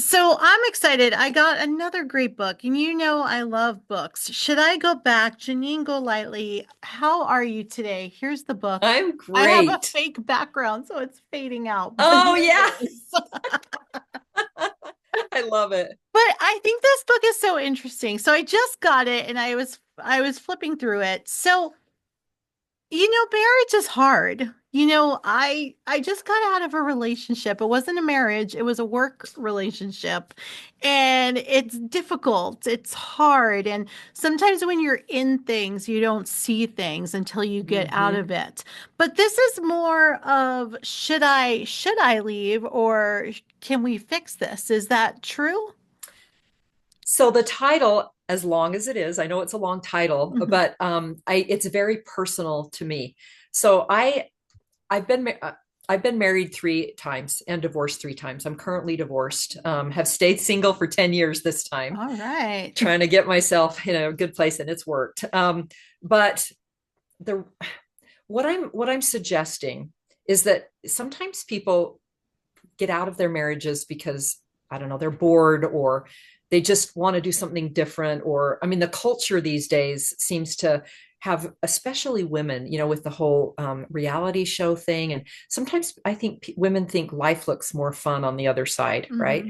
So I'm excited. I got another great book, and you know I love books. Should I go back? Janeen Golightly, how are you today? Here's the book. I'm I have a great. fake background, so it's fading out, but Oh, here yeah. it is. I love it. But I think this book is so interesting. So I just got it and I was flipping through it. So marriage is hard. I just got out of a relationship. It wasn't a marriage, it was a work relationship. And it's difficult. It's hard. And sometimes when you're in things, you don't see things until you get out hmm of it. But this is more of should I leave or can we fix this? Is that true? So the title, as long as it is, I know it's a long title, Mhm. but it's very personal to me. So I've been I've been married three times and divorced three times. I'm currently divorced. Have stayed single for 10 years this time, All right. trying to get myself in a good place, and it's worked. But the what I'm suggesting is that sometimes people get out of their marriages because I don't know, they're bored or they just want to do something different. Or, I mean, the culture these days seems to have, especially women, with the whole reality show thing. And sometimes I think women think life looks more fun on the other side, right? Hmm.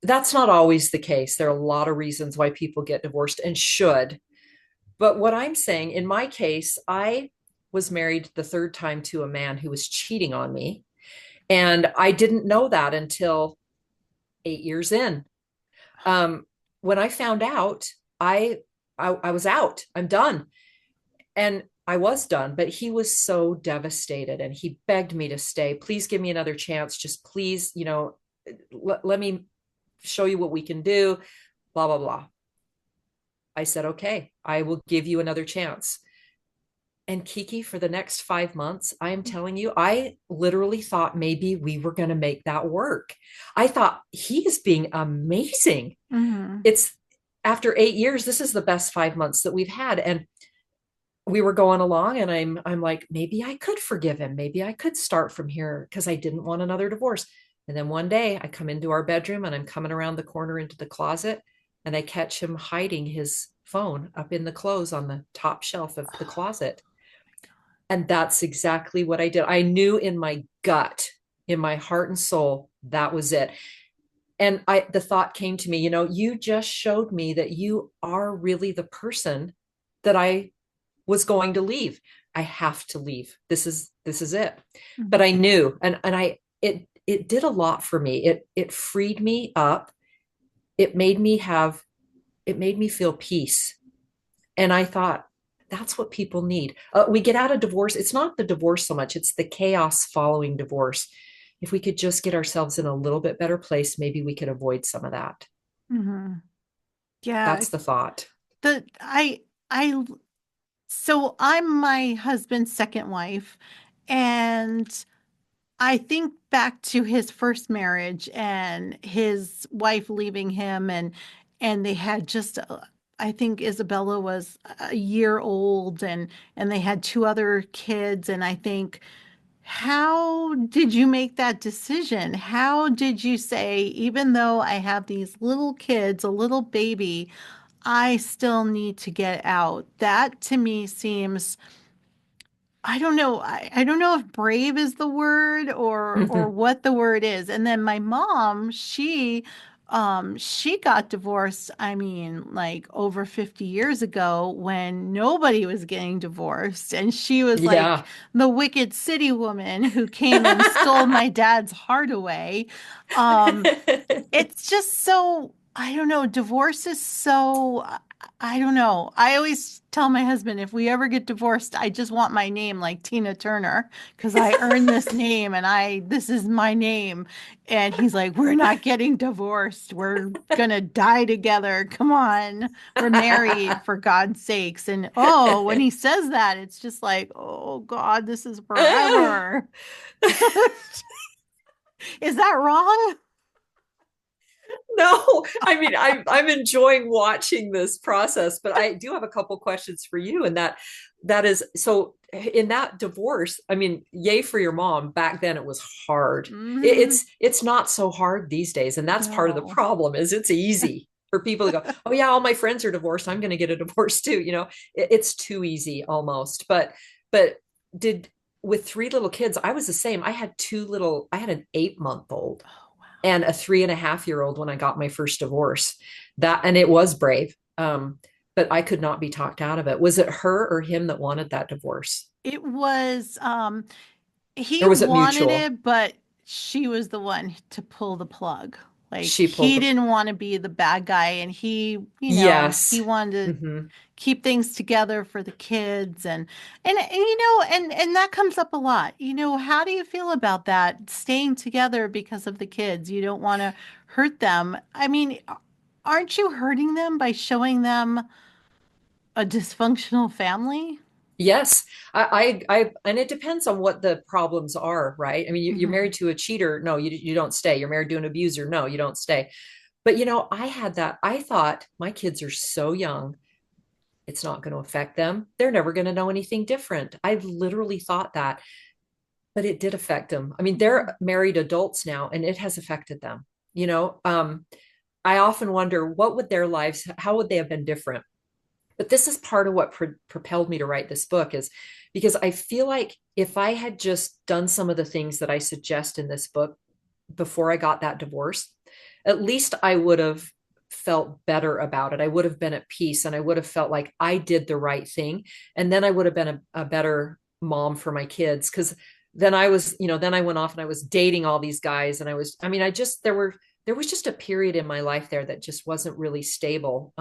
That's not always the case. There are a lot of reasons why people get divorced and should. But what I'm saying, in my case, I was married the third time to a man who was cheating on me. And I didn't know that until 8 years in. Um, when I found out, I, I was out. I'm done, and I was done. But he was so devastated, and he begged me to stay. Please give me another chance. Just please, let me show you what we can do. Blah blah blah. I said, okay, I will give you another chance. And Kiki, for the next 5 months, I am telling you, I literally thought maybe we were going to make that work. I thought he is being amazing. Hmm. It's After 8 years, this is the best 5 months that we've had. And we were going along, and I'm like, maybe I could forgive him. Maybe I could start from here because I didn't want another divorce. And then one day I come into our bedroom, and I'm coming around the corner into the closet, and I catch him hiding his phone up in the clothes on the top shelf of the closet. And that's exactly what I did. I knew in my gut, in my heart and soul, that was it. And the thought came to me, you just showed me that you are really the person that I was going to leave. I have to leave. This is it. But I knew, and it did a lot for me. It freed me up. It made me have it made me feel peace. And I thought, that's what people need. We get out of divorce. It's not the divorce so much, it's the chaos following divorce. If we could just get ourselves in a little bit better place, maybe we could avoid some of that. Hmm. Yeah. That's the thought. The I so I'm my husband's second wife, and I think back to his first marriage and his wife leaving him, and they had just I think Isabella was a year old, and they had two other kids. And I think, how did you make that decision? How did you say, even though I have these little kids, a little baby, I still need to get out? That to me seems, I don't know. I don't know if brave is the word or what the word is. And then my mom, she got divorced, I mean, like over 50 years ago when nobody was getting divorced. And she was like Yeah. the wicked city woman who came and stole my dad's heart away. Um, it's just so, I don't know, divorce is so, I don't know. I always tell my husband, if we ever get divorced, I just want my name like Tina Turner because I earned this name and this is my name. And he's like, we're not getting divorced. We're gonna die together. Come on. We're married for God's sakes. And oh, when he says that, it's just like, oh God, this is forever. Is that wrong? No, I mean, I'm enjoying watching this process, but I do have a couple questions for you, and that is so in that divorce, I mean, yay for your mom. Back then it was hard. Hmm. It's not so hard these days, and that's part of the No. problem is it's easy for people to go, oh yeah, all my friends are divorced. I'm going to get a divorce too. It's too easy almost. But did with three little kids, I was the same. I had an 8 month old Oh, wow. and a 3.5 year old when I got my first divorce. And it was brave. But I could not be talked out of it. Was it her or him that wanted that divorce? It was, he Or was it wanted mutual? it, but she was the one to pull the plug. Like She pulled he the, didn't want to be the bad guy, and he yes. wanted to Hmm. keep things together for the kids, and that comes up a lot. How do you feel about that? Staying together because of the kids. You don't want to hurt them. I mean, aren't you hurting them by showing them a dysfunctional family? Yes. And it depends on what the problems are, right? I mean, you're Hmm. married to a cheater. No, you don't stay. You're married to an abuser. No, you don't stay. But I had that. I thought my kids are so young. It's not going to affect them. They're never going to know anything different. I literally thought that, but it did affect them. I mean, they're married adults now, and it has affected them. You know, I often wonder what would their lives, how would they have been different? But this is part of what propelled me to write this book is because I feel like if I had just done some of the things that I suggest in this book before I got that divorce, at least I would have felt better about it. I would have been at peace and I would have felt like I did the right thing. And then I would have been a better mom for my kids. Cause then then I went off and I was dating all these guys. And there was just a period in my life there that just wasn't really stable.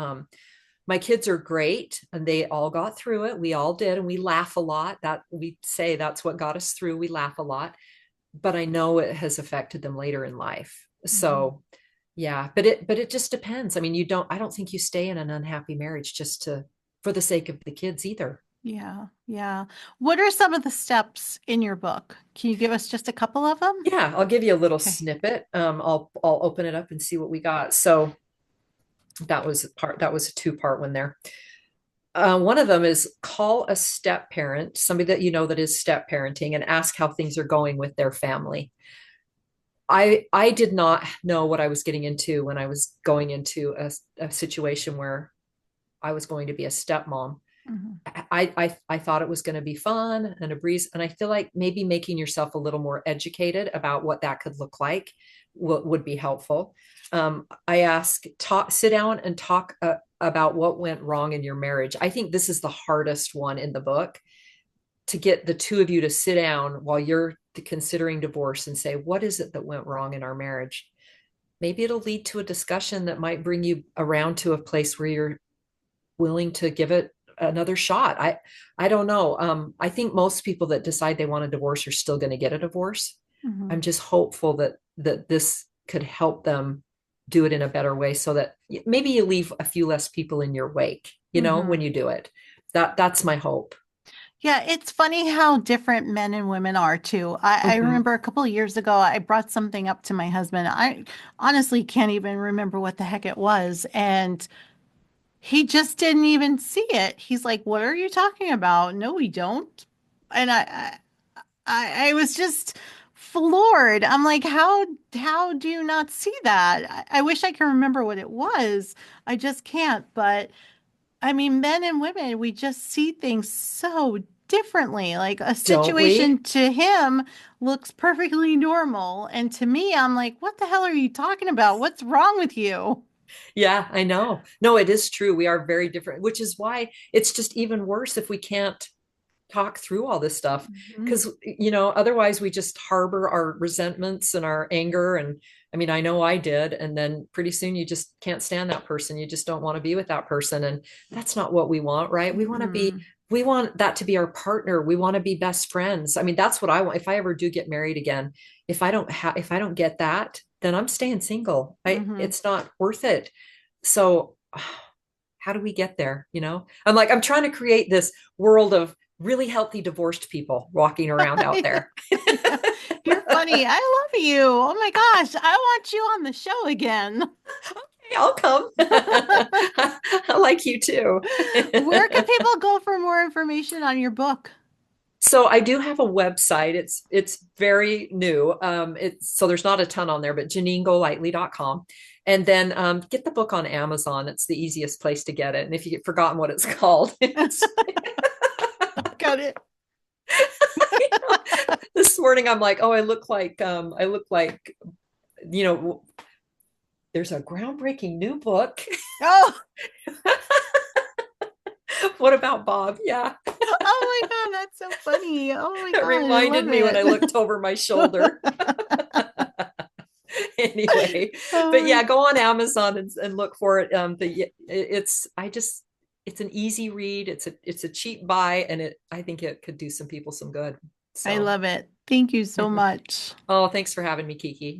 My kids are great and they all got through it. We all did. And we laugh a lot. That we say that's what got us through. We laugh a lot, but I know it has affected them later in life. Hmm. So yeah, but it just depends. I mean, I don't think you stay in an unhappy marriage just for the sake of the kids either. Yeah, yeah. What are some of the steps in your book? Can you give us just a couple of them? Yeah, I'll give you a little Okay. snippet. I'll open it up and see what we got. So that was a two-part one there. One of them is call a step parent, somebody that you know that is step parenting, and ask how things are going with their family. I did not know what I was getting into when I was going into a situation where I was going to be a stepmom. Hmm. I thought it was going to be fun and a breeze, and I feel like maybe making yourself a little more educated about what that could look like would be helpful. I ask, sit down and talk about what went wrong in your marriage. I think this is the hardest one in the book to get the two of you to sit down while you're considering divorce and say, what is it that went wrong in our marriage? Maybe it'll lead to a discussion that might bring you around to a place where you're willing to give it another shot. I don't know. I think most people that decide they want a divorce are still going to get a divorce. Hmm. I'm just hopeful that this could help them do it in a better way so that maybe you leave a few less people in your wake, Hmm. when you do it. That's my hope. Yeah, it's funny how different men and women are too. I Mm-hmm. remember a couple of years ago, I brought something up to my husband. I honestly can't even remember what the heck it was. And he just didn't even see it. He's like, "What are you talking about?" No, we don't. And I was just floored. I'm like, how do you not see that? I wish I could remember what it was. I just can't. But I mean, men and women, we just see things so differently. Like a Don't we? situation to him looks perfectly normal. And to me, I'm like, what the hell are you talking about? What's wrong with you? Yeah, I know. No, it is true. We are very different, which is why it's just even worse if we can't talk through all this stuff. Mhm. Because, otherwise we just harbor our resentments and our anger. And I mean, I know I did. And then pretty soon you just can't stand that person. You just don't want to be with that person. And that's not what we want, right? Mm-mm. We want that to be our partner. We want to be best friends. I mean, that's what I want. If I ever do get married again, if I don't get that, then I'm staying single. Mhm. It's not worth it. So how do we get there? I'm trying to create this world of really healthy divorced people walking around out there. You're funny. I love you. Oh my gosh. I want you on the show again. I'll come. I like you too. Where can people go for more information on your book? So I do have a website. It's very new. It's so there's not a ton on there, but JaneenGolightly.com. And then get the book on Amazon. It's the easiest place to get it. And if you get forgotten what it's called, Got it. this morning I'm like, oh, I look like, you know, there's a groundbreaking new book. Oh, What about Bob? Yeah. oh my God, that's so funny. Oh my It God, I reminded love me when I it. looked over my shoulder. Anyway, Oh but my, yeah, go on Amazon and look for it. It's I just it's an easy read. It's a cheap buy, and I think it could do some people some good. I So, love it. Thank you so much. oh, thanks for having me, Kiki.